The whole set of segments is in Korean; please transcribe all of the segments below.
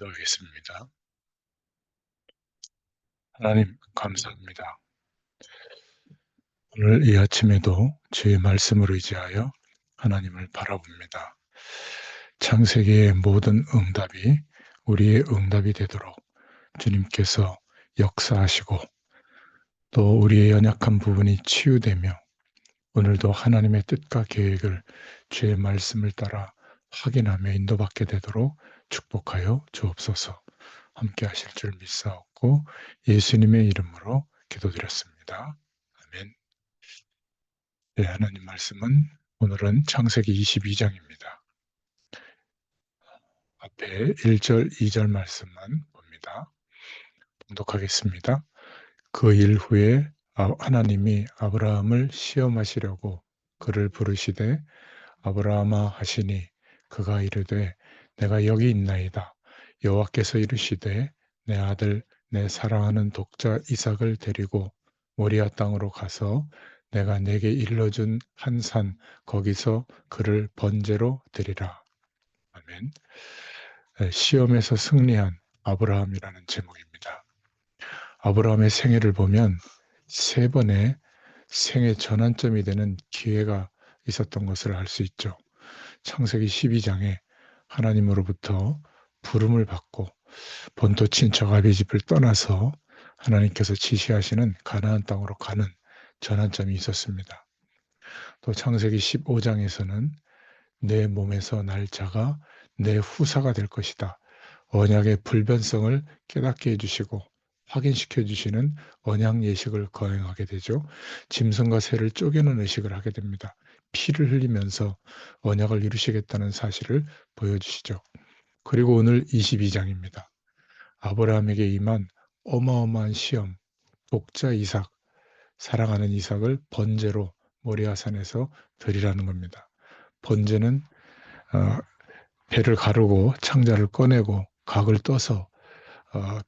기도하겠습니다. 하나님, 감사합니다. 오늘 이 아침에도 주의 말씀을 의지하여 하나님을 바라봅니다. 창세기의 모든 응답이 우리의 응답이 되도록 주님께서 역사하시고 또 우리의 연약한 부분이 치유되며 오늘도 하나님의 뜻과 계획을 주의 말씀을 따라 확인하며 인도받게 되도록 축복하여 주옵소서. 함께 하실 줄 믿사옵고 예수님의 이름으로 기도드렸습니다. 아멘. 네, 하나님 말씀은 오늘은 창세기 22장입니다. 앞에 1절, 2절 말씀만 봅니다. 봉독하겠습니다. 그 일 후에 하나님이 아브라함을 시험하시려고 그를 부르시되 아브라함아 하시니 그가 이르되 내가 여기 있나이다. 여호와께서 이르시되 내 아들 내 사랑하는 독자 이삭을 데리고 모리아 땅으로 가서 내가 내게 일러준 한 산 거기서 그를 번제로 드리라. 아멘. 시험에서 승리한 아브라함이라는 제목입니다. 아브라함의 생애를 보면 세 번의 생애 전환점이 되는 기회가 있었던 것을 알 수 있죠. 창세기 12장에 하나님으로부터 부름을 받고 본토 친척 아비집을 떠나서 하나님께서 지시하시는 가나안 땅으로 가는 전환점이 있었습니다. 또 창세기 15장에서는 내 몸에서 날 자가 내 후사가 될 것이다. 언약의 불변성을 깨닫게 해주시고 확인시켜 주시는 언약 예식을 거행하게 되죠. 짐승과 새를 쪼개는 의식을 하게 됩니다. 피를 흘리면서 언약을 이루시겠다는 사실을 보여주시죠. 그리고 오늘 22장입니다. 아브라함에게 임한 어마어마한 시험, 독자 이삭, 사랑하는 이삭을 번제로 모리아산에서 드리라는 겁니다. 번제는 배를 가르고 창자를 꺼내고 각을 떠서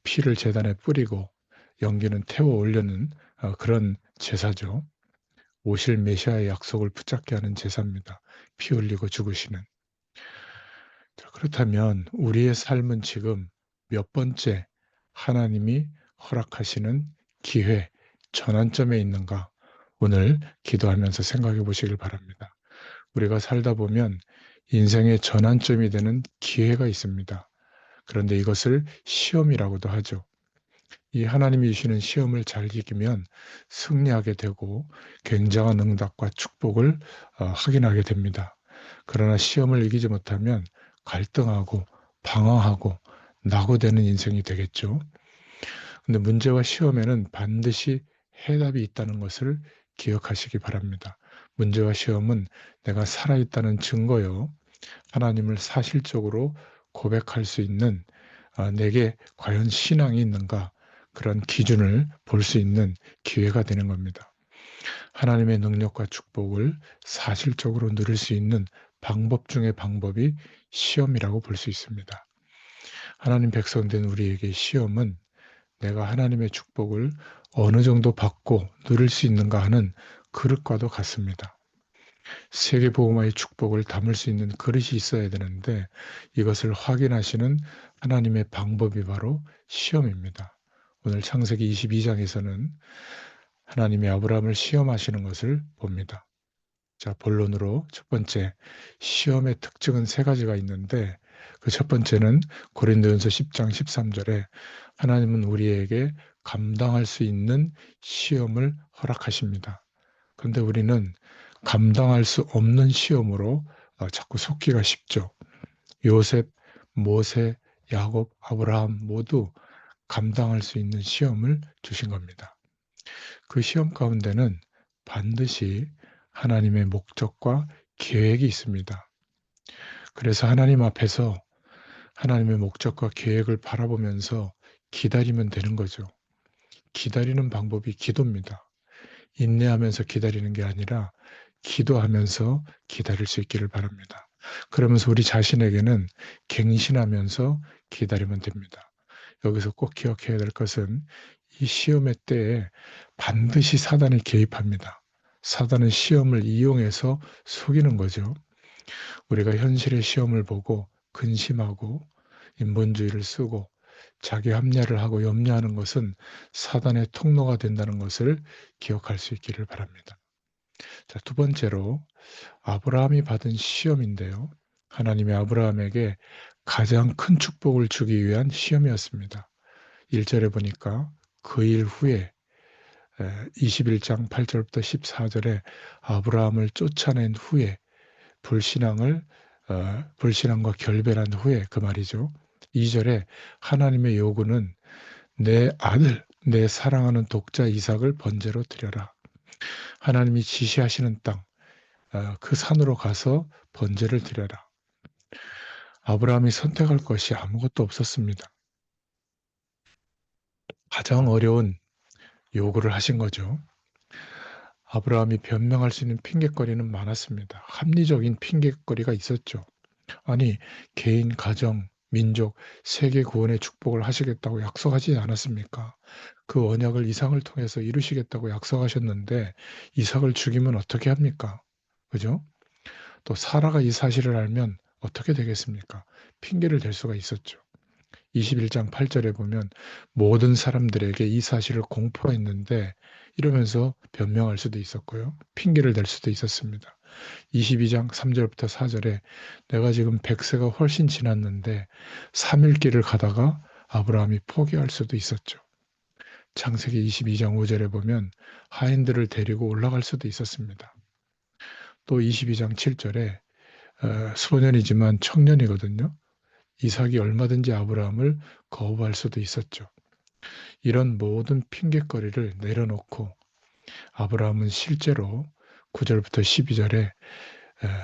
피를 제단에 뿌리고 연기는 태워 올려는 그런 제사죠. 오실 메시아의 약속을 붙잡게 하는 제사입니다. 피 흘리고 죽으시는. 그렇다면 우리의 삶은 지금 몇 번째 하나님이 허락하시는 기회, 전환점에 있는가? 오늘 기도하면서 생각해 보시길 바랍니다. 우리가 살다 보면 인생의 전환점이 되는 기회가 있습니다. 그런데 이것을 시험이라고도 하죠. 이 하나님이 주시는 시험을 잘 이기면 승리하게 되고 굉장한 응답과 축복을 확인하게 됩니다. 그러나 시험을 이기지 못하면 갈등하고 방황하고 낙오되는 인생이 되겠죠. 근데 문제와 시험에는 반드시 해답이 있다는 것을 기억하시기 바랍니다. 문제와 시험은 내가 살아있다는 증거요. 하나님을 사실적으로 고백할 수 있는 내게 과연 신앙이 있는가 그런 기준을 볼 수 있는 기회가 되는 겁니다. 하나님의 능력과 축복을 사실적으로 누릴 수 있는 방법 중의 방법이 시험이라고 볼 수 있습니다. 하나님 백성된 우리에게 시험은 내가 하나님의 축복을 어느 정도 받고 누릴 수 있는가 하는 그릇과도 같습니다. 세계복음화의 축복을 담을 수 있는 그릇이 있어야 되는데 이것을 확인하시는 하나님의 방법이 바로 시험입니다. 오늘 창세기 22장에서는 하나님이 아브라함을 시험하시는 것을 봅니다. 자, 본론으로 첫 번째, 시험의 특징은 세 가지가 있는데 그 첫 번째는 고린도전서 10장 13절에 하나님은 우리에게 감당할 수 있는 시험을 허락하십니다. 그런데 우리는 감당할 수 없는 시험으로 자꾸 속기가 쉽죠. 요셉, 모세, 야곱, 아브라함 모두 감당할 수 있는 시험을 주신 겁니다. 그 시험 가운데는 반드시 하나님의 목적과 계획이 있습니다. 그래서 하나님 앞에서 하나님의 목적과 계획을 바라보면서 기다리면 되는 거죠. 기다리는 방법이 기도입니다. 인내하면서 기다리는 게 아니라 기도하면서 기다릴 수 있기를 바랍니다. 그러면서 우리 자신에게는 갱신하면서 기다리면 됩니다. 여기서 꼭 기억해야 될 것은 이 시험의 때에 반드시 사단이 개입합니다. 사단은 시험을 이용해서 속이는 거죠. 우리가 현실의 시험을 보고 근심하고 인본주의를 쓰고 자기 합리화를 하고 염려하는 것은 사단의 통로가 된다는 것을 기억할 수 있기를 바랍니다. 자, 두 번째로 아브라함이 받은 시험인데요. 하나님이 아브라함에게 가장 큰 축복을 주기 위한 시험이었습니다. 1절에 보니까 그 일 후에 21장 8절부터 14절에 아브라함을 쫓아낸 후에 불신앙과 결별한 후에 그 말이죠. 2절에 하나님의 요구는 내 아들, 내 사랑하는 독자 이삭을 번제로 드려라. 하나님이 지시하시는 땅, 그 산으로 가서 번제를 드려라. 아브라함이 선택할 것이 아무것도 없었습니다. 가장 어려운 요구를 하신 거죠. 아브라함이 변명할 수 있는 핑곗거리는 많았습니다. 합리적인 핑곗거리가 있었죠. 아니, 개인, 가정, 민족, 세계 구원의 축복을 하시겠다고 약속하지 않았습니까? 그 언약을 이삭을 통해서 이루시겠다고 약속하셨는데 이삭을 죽이면 어떻게 합니까? 그죠? 또 사라가 이 사실을 알면 어떻게 되겠습니까? 핑계를 댈 수가 있었죠. 21장 8절에 보면 모든 사람들에게 이 사실을 공포했는데 이러면서 변명할 수도 있었고요. 핑계를 댈 수도 있었습니다. 22장 3절부터 4절에 내가 지금 100세가 훨씬 지났는데 3일 길을 가다가 아브라함이 포기할 수도 있었죠. 창세기 22장 5절에 보면 하인들을 데리고 올라갈 수도 있었습니다. 또 22장 7절에 소년이지만 청년이거든요. 이삭이 얼마든지 아브라함을 거부할 수도 있었죠. 이런 모든 핑곗거리를 내려놓고 아브라함은 실제로 9절부터 12절에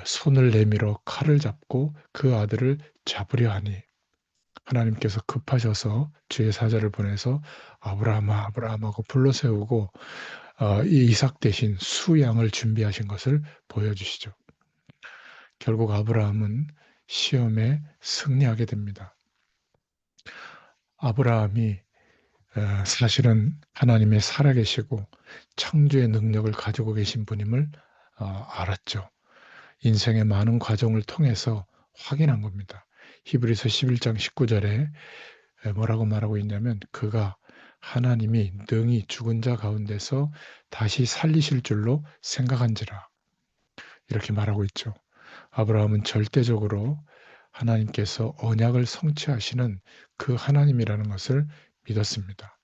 손을 내밀어 칼을 잡고 그 아들을 잡으려 하니 하나님께서 급하셔서 주의 사자를 보내서 아브라함아 아브라함하고 불러세우고 이 이삭 대신 수양을 준비하신 것을 보여주시죠. 결국 아브라함은 시험에 승리하게 됩니다. 아브라함이 사실은 하나님의 살아계시고 창조의 능력을 가지고 계신 분임을 알았죠. 인생의 많은 과정을 통해서 확인한 겁니다. 히브리서 11장 19절에 뭐라고 말하고 있냐면 그가 하나님이 능히 죽은 자 가운데서 다시 살리실 줄로 생각한지라 이렇게 말하고 있죠. 아브라함은 절대적으로 하나님께서 언약을 성취하시는 그 하나님이라는 것을 믿었습니다.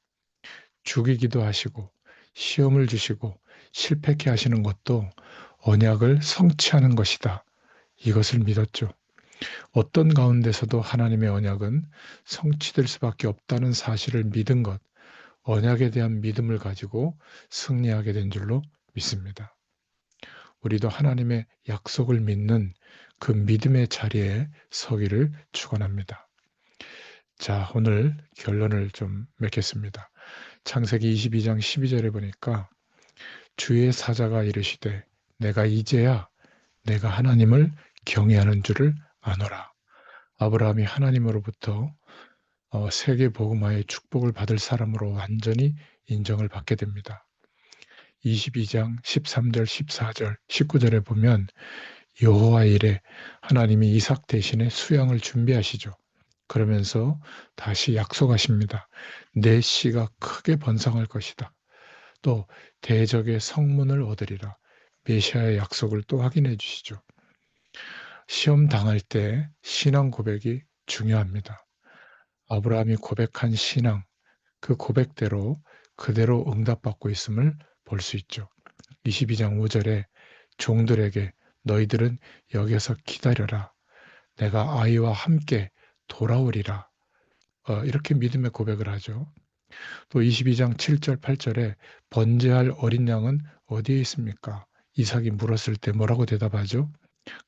죽이기도 하시고 시험을 주시고 실패케 하시는 것도 언약을 성취하는 것이다. 이것을 믿었죠. 어떤 가운데서도 하나님의 언약은 성취될 수밖에 없다는 사실을 믿은 것, 언약에 대한 믿음을 가지고 승리하게 된 줄로 믿습니다. 우리도 하나님의 약속을 믿는 그 믿음의 자리에 서기를 축원합니다. 자, 오늘 결론을 좀 맺겠습니다. 창세기 22장 12절에 보니까 주의 사자가 이르시되 내가 이제야 내가 하나님을 경외하는 줄을 아노라. 아브라함이 하나님으로부터 세계 복음화의 축복을 받을 사람으로 완전히 인정을 받게 됩니다. 22장 13절, 14절, 19절에 보면 여호와 이레 하나님이 이삭 대신에 수양을 준비하시죠. 그러면서 다시 약속하십니다. 내 씨가 크게 번성할 것이다. 또 대적의 성문을 얻으리라. 메시아의 약속을 또 확인해 주시죠. 시험 당할 때 신앙 고백이 중요합니다. 아브라함이 고백한 신앙, 그 고백대로 그대로 응답받고 있음을 볼 수 있죠. 22장 5절에 종들에게 너희들은 여기서 기다려라. 내가 아이와 함께 돌아오리라. 이렇게 믿음의 고백을 하죠. 또 22장 7절 8절에 번제할 어린 양은 어디에 있습니까? 이삭이 물었을 때 뭐라고 대답하죠?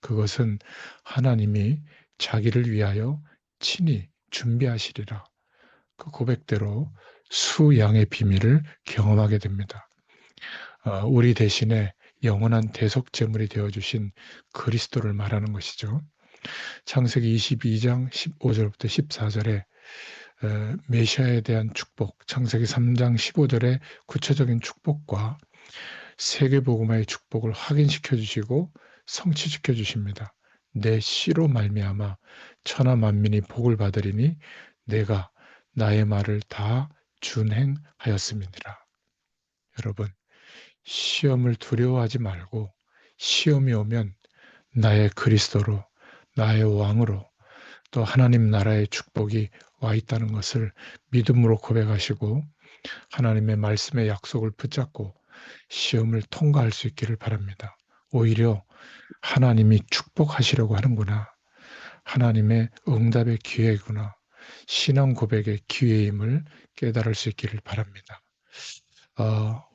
그것은 하나님이 자기를 위하여 친히 준비하시리라. 그 고백대로 수양의 비밀을 경험하게 됩니다. 우리 대신에 영원한 대속 제물이 되어주신 그리스도를 말하는 것이죠. 창세기 22장 15절부터 14절에 메시아에 대한 축복, 창세기 3장 15절의 구체적인 축복과 세계복음화의 축복을 확인시켜 주시고 성취시켜 주십니다. 내 씨로 말미암아 천하 만민이 복을 받으리니 내가 나의 말을 다 준행하였음이니라. 여러분, 시험을 두려워하지 말고 시험이 오면 나의 그리스도로, 나의 왕으로, 또 하나님 나라의 축복이 와 있다는 것을 믿음으로 고백하시고 하나님의 말씀의 약속을 붙잡고 시험을 통과할 수 있기를 바랍니다. 오히려 하나님이 축복하시려고 하는구나. 하나님의 응답의 기회구나. 신앙 고백의 기회임을 깨달을 수 있기를 바랍니다.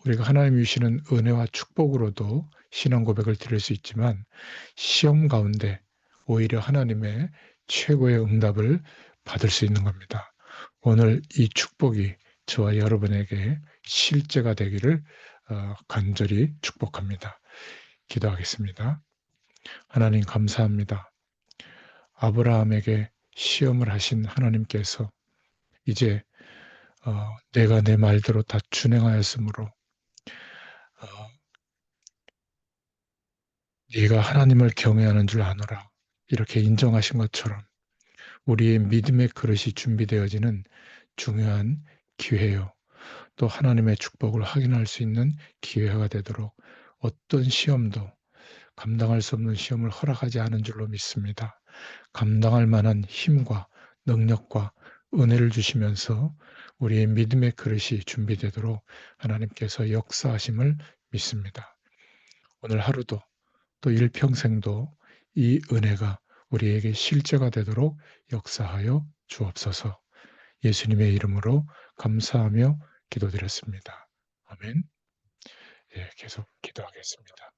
우리가 하나님이 주시는 은혜와 축복으로도 신앙 고백을 드릴 수 있지만 시험 가운데 오히려 하나님의 최고의 응답을 받을 수 있는 겁니다. 오늘 이 축복이 저와 여러분에게 실제가 되기를 간절히 축복합니다. 기도하겠습니다. 하나님 감사합니다. 아브라함에게 시험을 하신 하나님께서 이제 내가 내 말대로 다 준행하였으므로 네가 하나님을 경외하는 줄 아노라 이렇게 인정하신 것처럼 우리의 믿음의 그릇이 준비되어지는 중요한 기회요. 또 하나님의 축복을 확인할 수 있는 기회가 되도록 어떤 시험도 감당할 수 없는 시험을 허락하지 않은 줄로 믿습니다. 감당할 만한 힘과 능력과 은혜를 주시면서 우리의 믿음의 그릇이 준비되도록 하나님께서 역사하심을 믿습니다. 오늘 하루도 또 일평생도 이 은혜가 우리에게 실제가 되도록 역사하여 주옵소서. 예수님의 이름으로 감사하며 기도드렸습니다. 아멘. 예, 계속 기도하겠습니다.